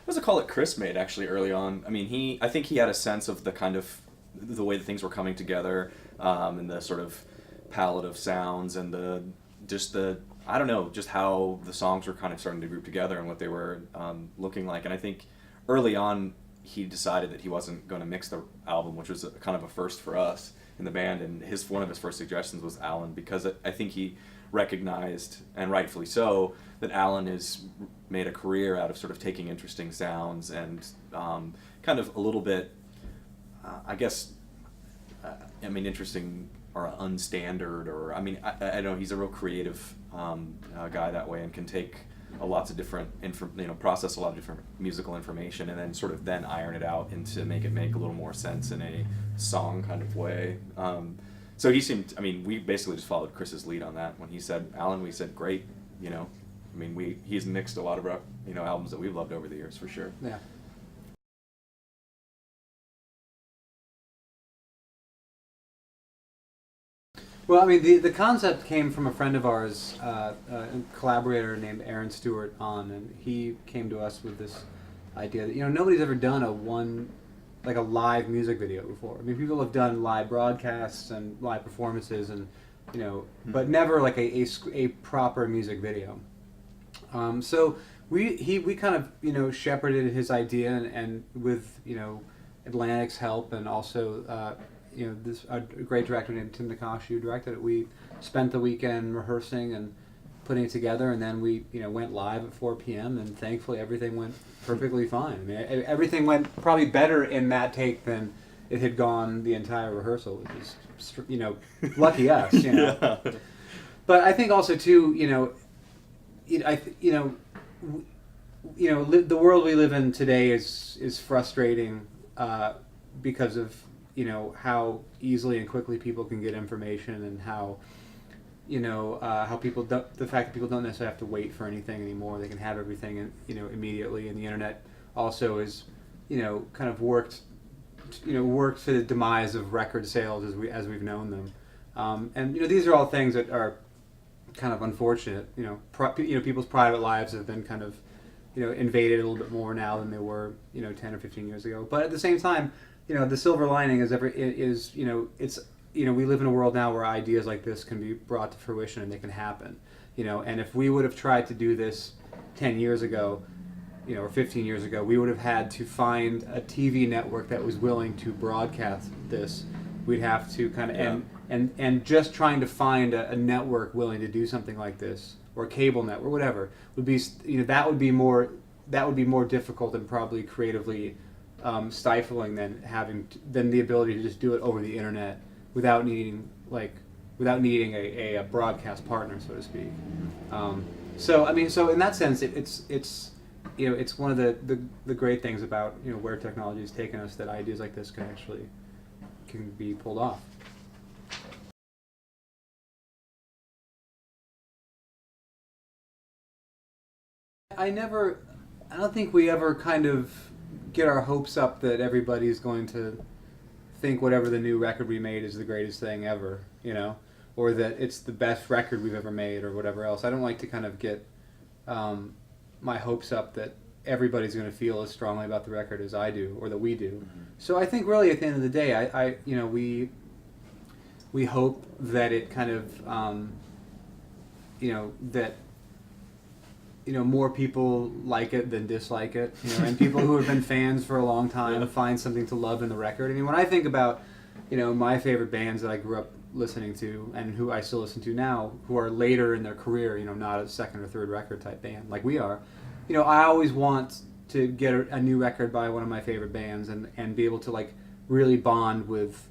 was a call that Chris made actually early on. I mean, I think he had a sense of the way that things were coming together, and the sort of palette of sounds and I don't know, just how the songs were kind of starting to group together and what they were looking like. And I think early on he decided that he wasn't going to mix the album, which was kind of a first for us in the band. And one of his first suggestions was Alan, because I think he recognized, and rightfully so, that Alan has made a career out of sort of taking interesting sounds and kind of a little bit, I guess, interesting or unstandard, or I know he's a real creative guy that way, and can take lots of different process a lot of different musical information, and then sort of then iron it out into make a little more sense in a song kind of way. So he seemed, we basically just followed Chris's lead on that. When he said Alan, we said great. He's mixed a lot of albums that we've loved over the years, for sure. Yeah. Well, the concept came from a friend of ours, a collaborator named Aaron Stewart, and he came to us with this idea that nobody's ever done a live music video before. People have done live broadcasts and live performances, and but never like a proper music video. So we kind of shepherded his idea, and with Atlantic's help, and also this a great director named Tim Nakashi who directed it. We spent the weekend rehearsing and putting it together, and then we went live at 4 p.m. and thankfully everything went perfectly fine. Everything went probably better in that take than it had gone the entire rehearsal, which is lucky us. Yeah. But I think also too the world we live in today is frustrating because of how easily and quickly people can get information, and how the fact that people don't necessarily have to wait for anything anymore. They can have everything immediately, and the internet also is kind of worked to the demise of record sales as we've known them. And these are all things that are kind of unfortunate. People's private lives have been kind of invaded a little bit more now than they were 10 or 15 years ago. But at the same time, the silver lining is we live in a world now where ideas like this can be brought to fruition, and they can happen. And if we would have tried to do this 10 years ago, or 15 years ago, we would have had to find a TV network that was willing to broadcast this. We'd have to kind of and just trying to find a network willing to do something like this, or a cable network, whatever, would be that would be more difficult and probably creatively stifling than the ability to just do it over the internet without needing a broadcast partner, so to speak. So in that sense, it's one of the great things about where technology has taken us, that ideas like this can be pulled off. I don't think we ever kind of get our hopes up that everybody's going to think whatever the new record we made is the greatest thing ever, or that it's the best record we've ever made, or whatever else. I don't like to kind of get my hopes up that everybody's going to feel as strongly about the record as I do, or that we do. Mm-hmm. So I think really at the end of the day, we hope that it kind of that more people like it than dislike it, and people who have been fans for a long time find something to love in the record. When I think about, my favorite bands that I grew up listening to, and who I still listen to now, who are later in their career, not a second or third record type band like we are, I always want to get a new record by one of my favorite bands, and be able to really bond with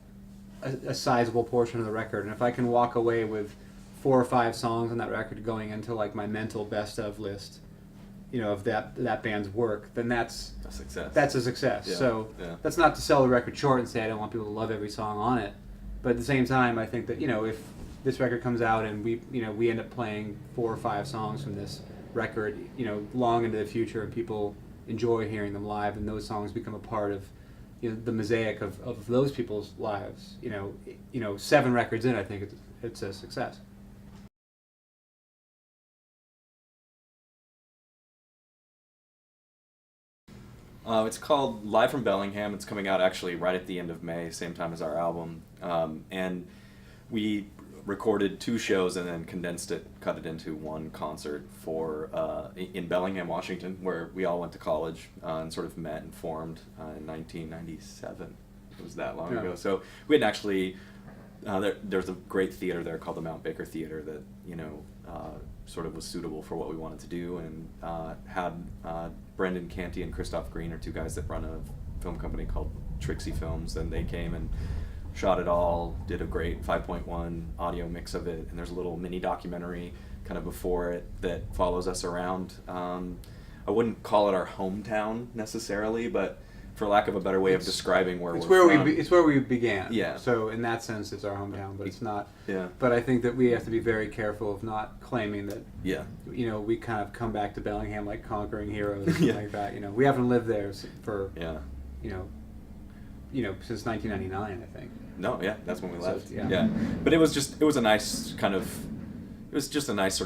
a sizable portion of the record. And if I can walk away with 4 or 5 songs on that record going into my mental best of list, of that band's work, then that's a success. That's a success. Yeah. So that's not to sell the record short and say I don't want people to love every song on it, but at the same time, I think that if this record comes out and we end up playing 4 or 5 songs from this record, long into the future, and people enjoy hearing them live, and those songs become a part of the mosaic of those people's lives. 7 records in, I think it's a success. It's called Live from Bellingham. It's coming out actually right at the end of May, same time as our album. And we recorded 2 shows and then condensed it, cut it into one concert for in Bellingham, Washington, where we all went to college and sort of met and formed in 1997. It was that long ago. So we had actually there's a great theater there called the Mount Baker Theater that sort of was suitable for what we wanted to do, and had Brendan Canty and Christoph Green are 2 guys that run a film company called Trixie Films, and they came and shot it all, did a great 5.1 audio mix of it, and there's a little mini documentary kind of before it that follows us around. I wouldn't call it our hometown necessarily, but for lack of a better way of describing where it's we're where from. it's where we began. Yeah. So in that sense, it's our hometown, but it's not. Yeah. But I think that we have to be very careful of not claiming that. Yeah. We kind of come back to Bellingham like conquering heroes, and Yeah. like that. We haven't lived there for. Yeah. Since 1999, I think. No, yeah, that's when we So, left. yeah. But it was just a nice sort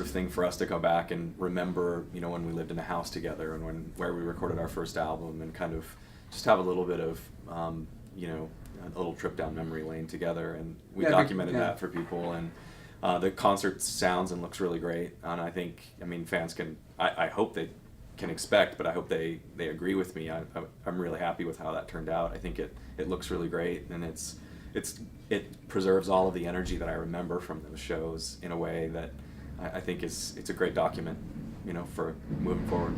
of thing for us to go back and remember, when we lived in a house together and where we recorded our first album, and kind of just have a little bit of, a little trip down memory lane together, and we documented that for people, and the concert sounds and looks really great, and I think, fans I hope they can expect, but I hope they agree with me. I'm really happy with how that turned out. I think it looks really great, and it preserves all of the energy that I remember from those shows in a way that I think it's a great document, for moving forward.